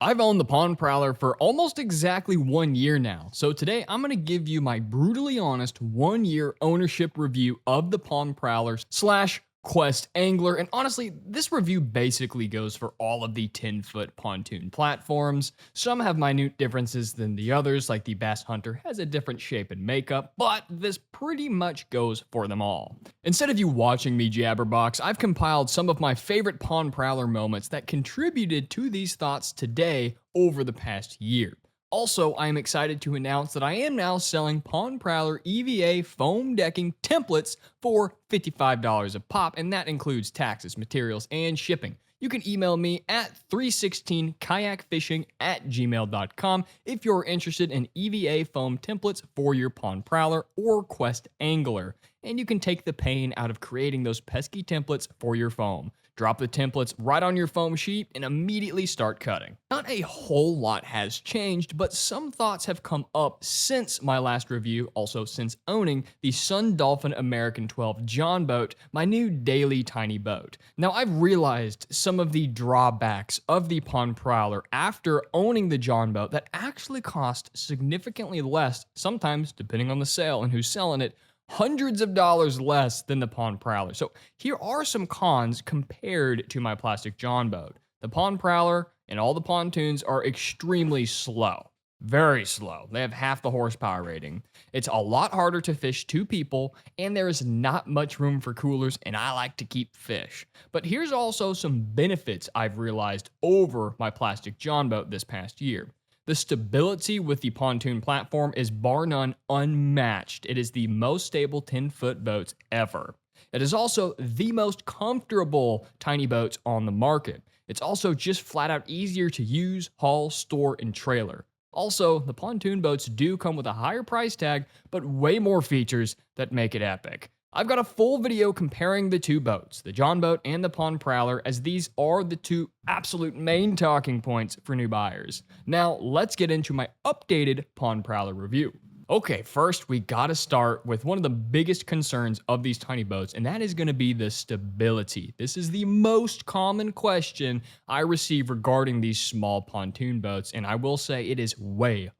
I've owned the Pond Prowler for almost exactly 1 year now, so today I'm going to give you my brutally honest 1 year ownership review of the Pond Prowler slash Quest Angler. And honestly, this review basically goes for all of the 10-foot pontoon platforms. Some have minute differences than the others, like the Bass Hunter has a different shape and makeup, but this pretty much goes for them all. Instead of you watching me jabberbox, I've compiled some of my favorite Pond Prowler moments that contributed to these thoughts today over the past year. Also, I am excited to announce that I am now selling Pond Prowler EVA foam decking templates for $55 a pop, and that includes taxes, materials, and shipping. You can email me at 316kayakfishing@gmail.com if you're interested in EVA foam templates for your Pond Prowler or Quest Angler. And you can take the pain out of creating those pesky templates for your foam. Drop the templates right on your foam sheet and immediately start cutting. Not a whole lot has changed, but some thoughts have come up since my last review, also since owning the Sundolphin American 12 Jon Boat, my new daily tiny boat. Now, I've realized some of the drawbacks of the Pond Prowler after owning the Jon Boat that actually cost significantly less, sometimes depending on the sale and who's selling it, hundreds of dollars less than the Pond Prowler. So here are some cons compared to my plastic Jon Boat. The Pond Prowler and all the pontoons are extremely slow. Very slow. They have half the horsepower rating. It's a lot harder to fish two people, and there is not much room for coolers, and I like to keep fish. But here's also some benefits I've realized over my plastic Jon Boat this past year. The stability with the pontoon platform is bar none unmatched. It is the most stable 10-foot boats ever. It is also the most comfortable tiny boats on the market. It's also just flat out easier to use, haul, store, and trailer. Also, the pontoon boats do come with a higher price tag, but way more features that make it epic. I've got a full video comparing the two boats, the Jon Boat and the Pond Prowler, as these are the two absolute main talking points for new buyers. Now, let's get into my updated Pond Prowler review. Okay, first we gotta start with one of the biggest concerns of these tiny boats, and that is gonna be the stability. This is the most common question I receive regarding these small pontoon boats, and I will say it is way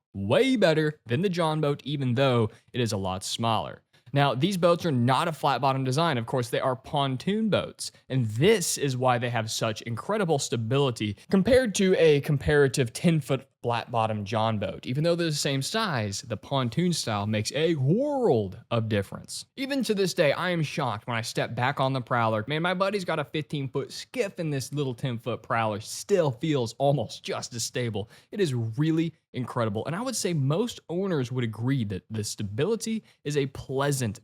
better than the Jon Boat, even though it is a lot smaller. Now, these boats are not a flat bottom design. Of course, they are pontoon boats. And this is why they have such incredible stability compared to a comparative 10-foot flat bottom Jon Boat. Even though they're the same size, the pontoon style makes a world of difference. Even to this day, I am shocked when I step back on the Prowler. Man, my buddy's got a 15-foot skiff, and this little 10-foot Prowler still feels almost just as stable. It is really incredible. And I would say most owners would agree that the stability is a pleasant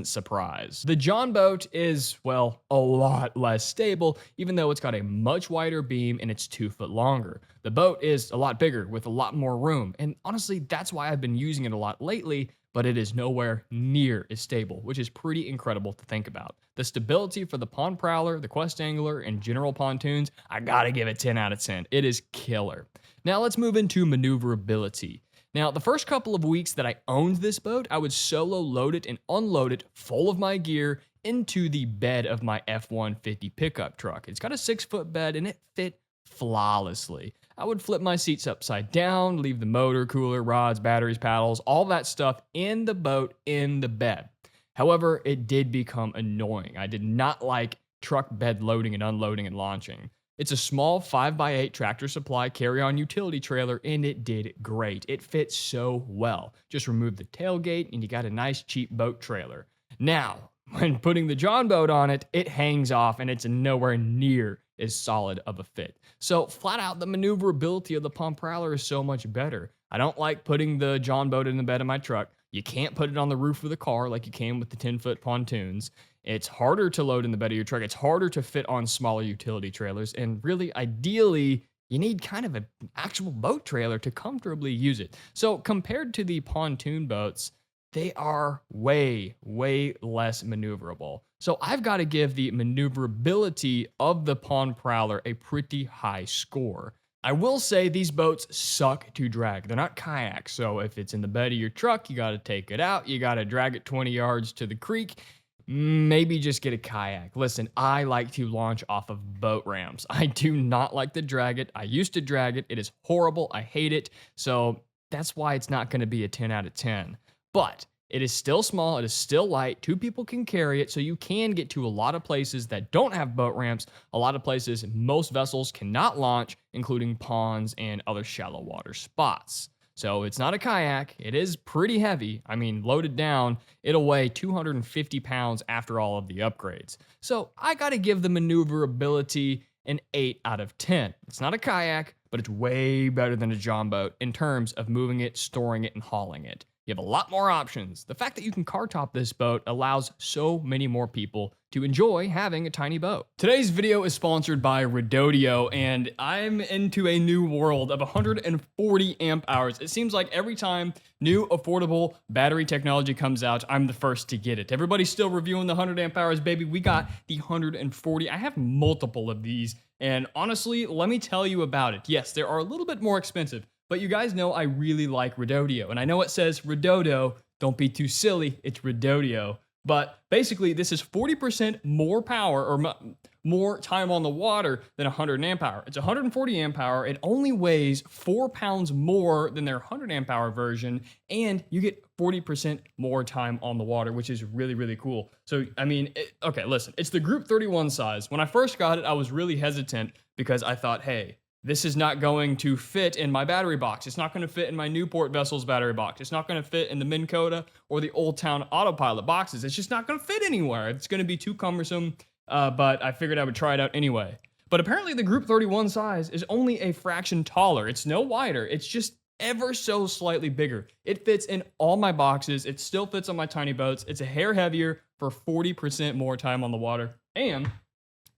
surprise. The Jon Boat is, well, a lot less stable, even though it's got a much wider beam and it's 2 foot longer. The boat is a lot bigger with a lot more room, and honestly, that's why I've been using it a lot lately, but it is nowhere near as stable, which is pretty incredible to think about. The stability for the Pond Prowler, the Quest Angler, and general pontoons, I gotta give it 10 out of 10. It is killer. Now let's move into maneuverability. Now, the first couple of weeks that I owned this boat, I would solo load it and unload it full of my gear into the bed of my F-150 pickup truck. It's got a 6-foot bed and it fit flawlessly. I would flip my seats upside down, leave the motor, cooler, rods, batteries, paddles, all that stuff in the boat in the bed. However, it did become annoying. I did not like truck bed loading and unloading and launching. It's a small 5x8 Tractor Supply carry-on utility trailer, and it did great. It fits so well. Just remove the tailgate, and you got a nice cheap boat trailer. Now, when putting the Jon Boat on it, it hangs off, and it's nowhere near as solid of a fit. So flat out, the maneuverability of the Pond Prowler is so much better. I don't like putting the Jon Boat in the bed of my truck. You can't put it on the roof of the car like you can with the 10-foot pontoons. It's harder to load in the bed of your truck. It's harder to fit on smaller utility trailers. And really, ideally, you need kind of an actual boat trailer to comfortably use it. So compared to the pontoon boats, they are way less maneuverable. So I've got to give the maneuverability of the Pond Prowler a pretty high score. I will say these boats suck to drag. They're not kayaks, so if it's in the bed of your truck, you got to take it out. You got to drag it 20 yards to the creek. Maybe just get a kayak. Listen, I like to launch off of boat ramps. I do not like to drag it. I used to drag it. It is horrible. I hate it. So that's why it's not going to be a 10 out of 10. But it is still small. It is still light. Two people can carry it. So you can get to a lot of places that don't have boat ramps. A lot of places most vessels cannot launch, including ponds and other shallow water spots. So it's not a kayak. It is pretty heavy. I mean, loaded down, it'll weigh 250 pounds after all of the upgrades. So I got to give the maneuverability an 8 out of 10. It's not a kayak, but it's way better than a Jon Boat in terms of moving it, storing it, and hauling it. You have a lot more options. The fact that you can car top this boat allows so many more people to enjoy having a tiny boat. Today's video is sponsored by Redodio, and I'm into a new world of 140 amp hours. It seems like every time new affordable battery technology comes out, I'm the first to get it. Everybody's still reviewing the 100 amp hours, baby. We got the 140. I have multiple of these, and honestly, let me tell you about it. Yes, they are a little bit more expensive, but you guys know I really like Redodio, and I know it says Redodo. Don't be too silly. It's Redodio. But basically, this is 40% more power or more time on the water than 100 amp hour. It's 140 amp hour. It only weighs 4 pounds more than their 100 amp hour version, and you get 40% more time on the water, which is really, really cool. So, I mean, okay, listen, it's the Group 31 size. When I first got it, I was really hesitant because I thought, hey, this is not going to fit in my battery box. It's not going to fit in my Newport Vessel's battery box. It's not going to fit in the Minn Kota or the Old Town Autopilot boxes. It's just not going to fit anywhere. It's going to be too cumbersome, but I figured I would try it out anyway. But apparently the Group 31 size is only a fraction taller. It's no wider. It's just ever so slightly bigger. It fits in all my boxes. It still fits on my tiny boats. It's a hair heavier for 40% more time on the water. And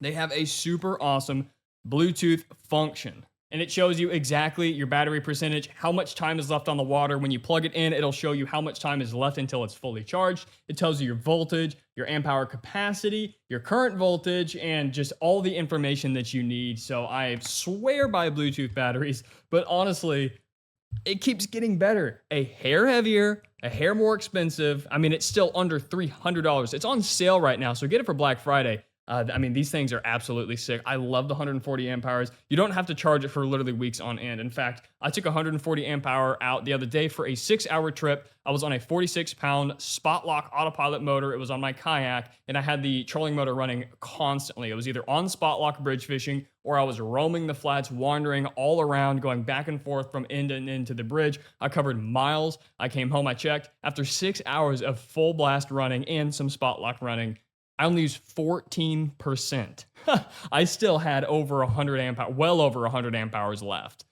they have a super awesome Bluetooth function, and it shows you exactly your battery percentage, how much time is left on the water. When you plug it in, it'll show you how much time is left until it's fully charged. It tells you your voltage, your amp hour capacity, your current voltage, and just all the information that you need. So I swear by Bluetooth batteries, but honestly, it keeps getting better. A hair heavier, a hair more expensive. I mean, it's still under $300. It's on sale right now, so get it for Black Friday. I mean, these things are absolutely sick. I love the 140 amp hours. You don't have to charge it for literally weeks on end. In fact, I took a 140 amp hour out the other day for a 6-hour trip. I was on a 46-pound spot lock autopilot motor. It was on my kayak, and I had the trolling motor running constantly. It was either on spot lock bridge fishing, or I was roaming the flats, wandering all around, going back and forth from end and end to the bridge. I covered miles. I came home, I checked. After 6 hours of full blast running and some spot lock running, I only used 14%. I still had over 100 amp hours, well over 100 amp hours left.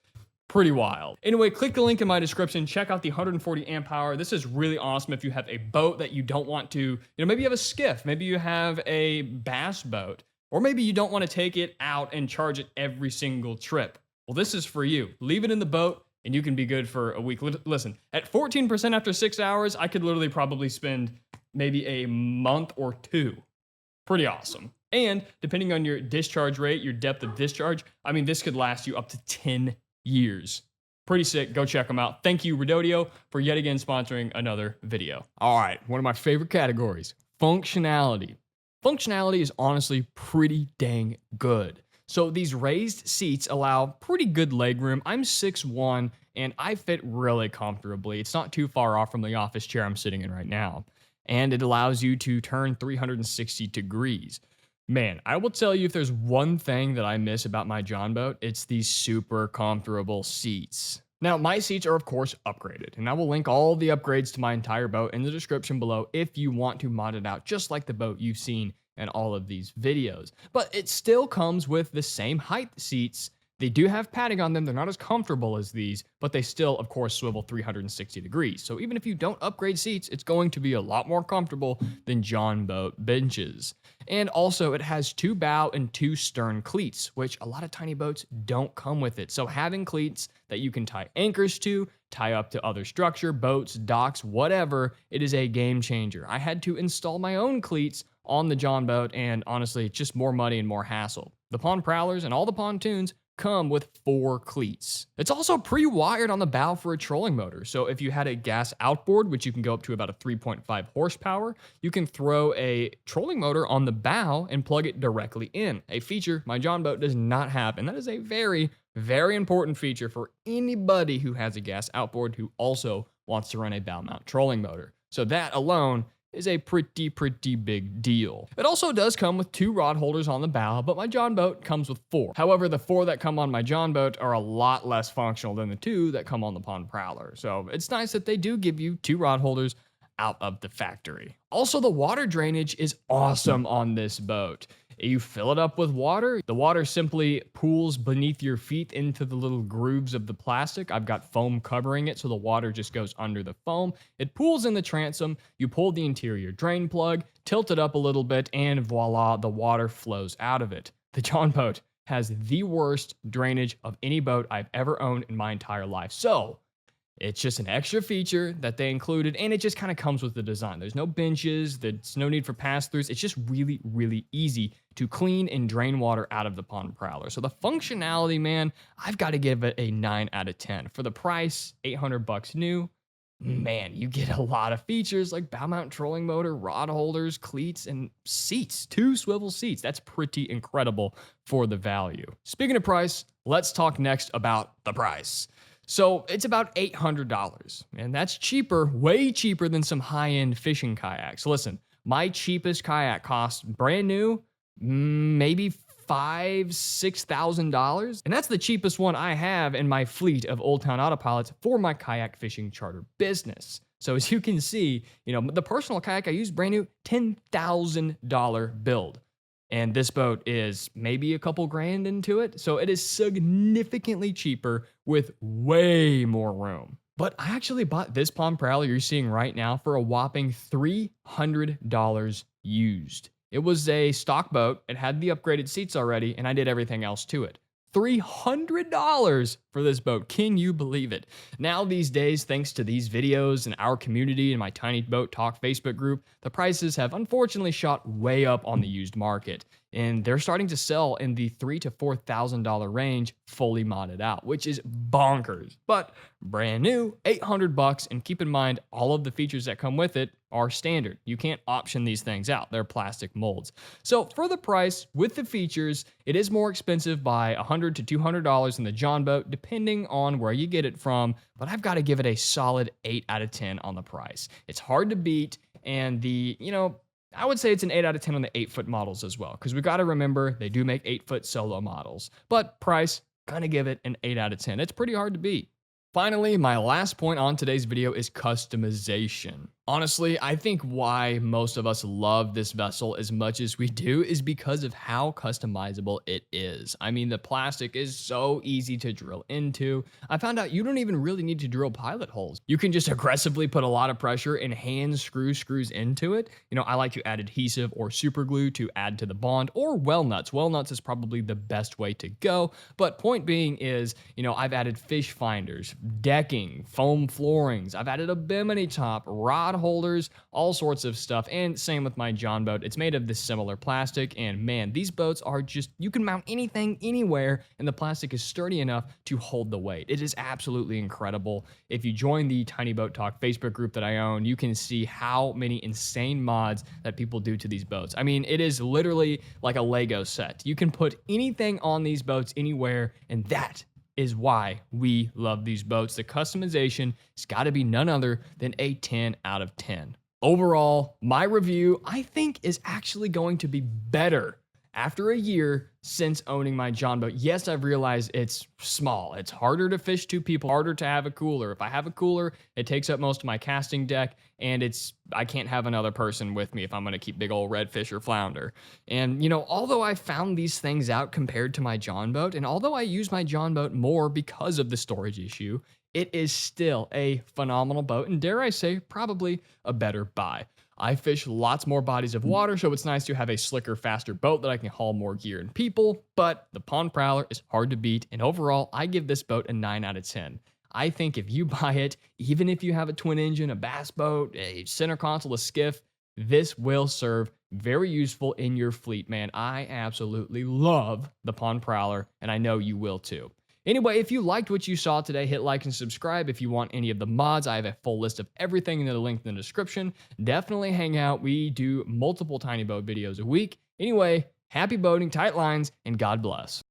Pretty wild. Anyway, click the link in my description. Check out the 140 amp hour. This is really awesome if you have a boat that you don't want to, maybe you have a skiff, maybe you have a bass boat, or maybe you don't want to take it out and charge it every single trip. Well, this is for you. Leave it in the boat and you can be good for a week. Listen, at 14% after 6 hours, I could literally probably spend maybe a month or two. Pretty awesome. And depending on your discharge rate, your depth of discharge, I mean, this could last you up to 10 years. Pretty sick. Go check them out. Thank you, Redodio, for yet again sponsoring another video. All right, one of my favorite categories, functionality. Functionality is honestly pretty dang good. So these raised seats allow pretty good legroom. I'm 6'1", and I fit really comfortably. It's not too far off from the office chair I'm sitting in right now. And it allows you to turn 360 degrees. Man, I will tell you, if there's one thing that I miss about my Jon Boat, it's these super comfortable seats. Now, my seats are, of course, upgraded, and I will link all the upgrades to my entire boat in the description below if you want to mod it out, just like the boat you've seen in all of these videos. But it still comes with the same height seats. They do have padding on them. They're not as comfortable as these, but they still, of course, swivel 360 degrees. So even if you don't upgrade seats, it's going to be a lot more comfortable than Jon Boat benches. And also, it has 2 bow and 2 stern cleats, which a lot of tiny boats don't come with it. So having cleats that you can tie anchors to, tie up to other structure, boats, docks, whatever, it is a game changer. I had to install my own cleats on the Jon Boat, and honestly, it's just more money and more hassle. The Pond Prowlers and all the pontoons come with 4 cleats. It's also pre-wired on the bow for a trolling motor. So if you had a gas outboard, which you can go up to about a 3.5 horsepower, you can throw a trolling motor on the bow and plug it directly in. A feature my Jon Boat does not have. And that is a very, very important feature for anybody who has a gas outboard who also wants to run a bow mount trolling motor. So that alone is a pretty big deal. It also does come with 2 rod holders on the bow, but my Jon Boat comes with 4. However, the 4 that come on my Jon Boat are a lot less functional than the 2 that come on the Pond Prowler. So it's nice that they do give you 2 rod holders out of the factory. Also, the water drainage is awesome on this boat. You fill it up with water. The water simply pools beneath your feet into the little grooves of the plastic. I've got foam covering it, so the water just goes under the foam. It pools in the transom. You pull the interior drain plug, tilt it up a little bit, and voila, the water flows out of it. The Jon Boat has the worst drainage of any boat I've ever owned in my entire life. So it's just an extra feature that they included, and it just kind of comes with the design. There's no benches, there's no need for pass-throughs. It's just really easy to clean and drain water out of the Pond Prowler. So the functionality, man, I've got to give it a 9 out of 10. For the price, $800 new, man, you get a lot of features like bow mount trolling motor, rod holders, cleats, and seats. 2 swivel seats. That's pretty incredible for the value. Speaking of price, let's talk next about the price. So it's about $800, and that's cheaper, way cheaper than some high-end fishing kayaks. Listen, my cheapest kayak cost brand new, maybe $6,000, and that's the cheapest one I have in my fleet of Old Town Autopilots for my kayak fishing charter business. So as you can see, the personal kayak I use brand new, $10,000 build. And this boat is maybe a couple grand into it. So it is significantly cheaper with way more room. But I actually bought this Pond Prowler you're seeing right now for a whopping $300 used. It was a stock boat. It had the upgraded seats already, and I did everything else to it. $300 for this boat. Can you believe it? Now these days, thanks to these videos and our community and my Tiny Boat Talk Facebook group, the prices have unfortunately shot way up on the used market. And they're starting to sell in the $3,000 to $4,000 range, fully modded out, which is bonkers. But brand new, $800, and keep in mind, all of the features that come with it are standard. You can't option these things out. They're plastic molds. So for the price, with the features, it is more expensive by $100 to $200 in the Jon Boat, depending on where you get it from, but I've got to give it a solid 8 out of 10 on the price. It's hard to beat, and I would say it's an 8 out of 10 on the 8-foot models as well, because we've got to remember they do make 8-foot solo models. But price, gonna give it an 8 out of 10. It's pretty hard to beat. Finally, my last point on today's video is customization. Honestly, I think why most of us love this vessel as much as we do is because of how customizable it is. I mean, the plastic is so easy to drill into. I found out you don't even really need to drill pilot holes. You can just aggressively put a lot of pressure and hand screw screws into it. I like to add adhesive or super glue to add to the bond, or well nuts. Well nuts is probably the best way to go. But point being is, I've added fish finders, decking, foam floorings. I've added a bimini top, rod holders, all sorts of stuff, and same with my Jon Boat. It's made of this similar plastic, and man, these boats are just, you can mount anything anywhere, and the plastic is sturdy enough to hold the weight. It is absolutely incredible. If you join the Tiny Boat Talk Facebook group that I own, you can see how many insane mods that people do to these boats. I mean, it is literally like a Lego set. You can put anything on these boats anywhere, and that is why we love these boats. The customization has got to be none other than a 10 out of 10. Overall, my review, I think, is actually going to be better after a year since owning my Jon Boat. Yes, I've realized it's small. It's harder to fish 2 people, harder to have a cooler. If I have a cooler, it takes up most of my casting deck, and I can't have another person with me if I'm going to keep big old redfish or flounder. And, although I found these things out compared to my Jon Boat, and although I use my Jon Boat more because of the storage issue, it is still a phenomenal boat, and dare I say, probably a better buy. I fish lots more bodies of water, so it's nice to have a slicker, faster boat that I can haul more gear and people, but the Pond Prowler is hard to beat, and overall, I give this boat a 9 out of 10. I think if you buy it, even if you have a twin engine, a bass boat, a center console, a skiff, this will serve Very useful in your fleet, man. I absolutely love the Pond Prowler, and I know you will too. Anyway, if you liked what you saw today, hit like and subscribe. If you want any of the mods, I have a full list of everything in the link in the description. Definitely hang out. We do multiple tiny boat videos a week. Anyway, happy boating, tight lines, and God bless.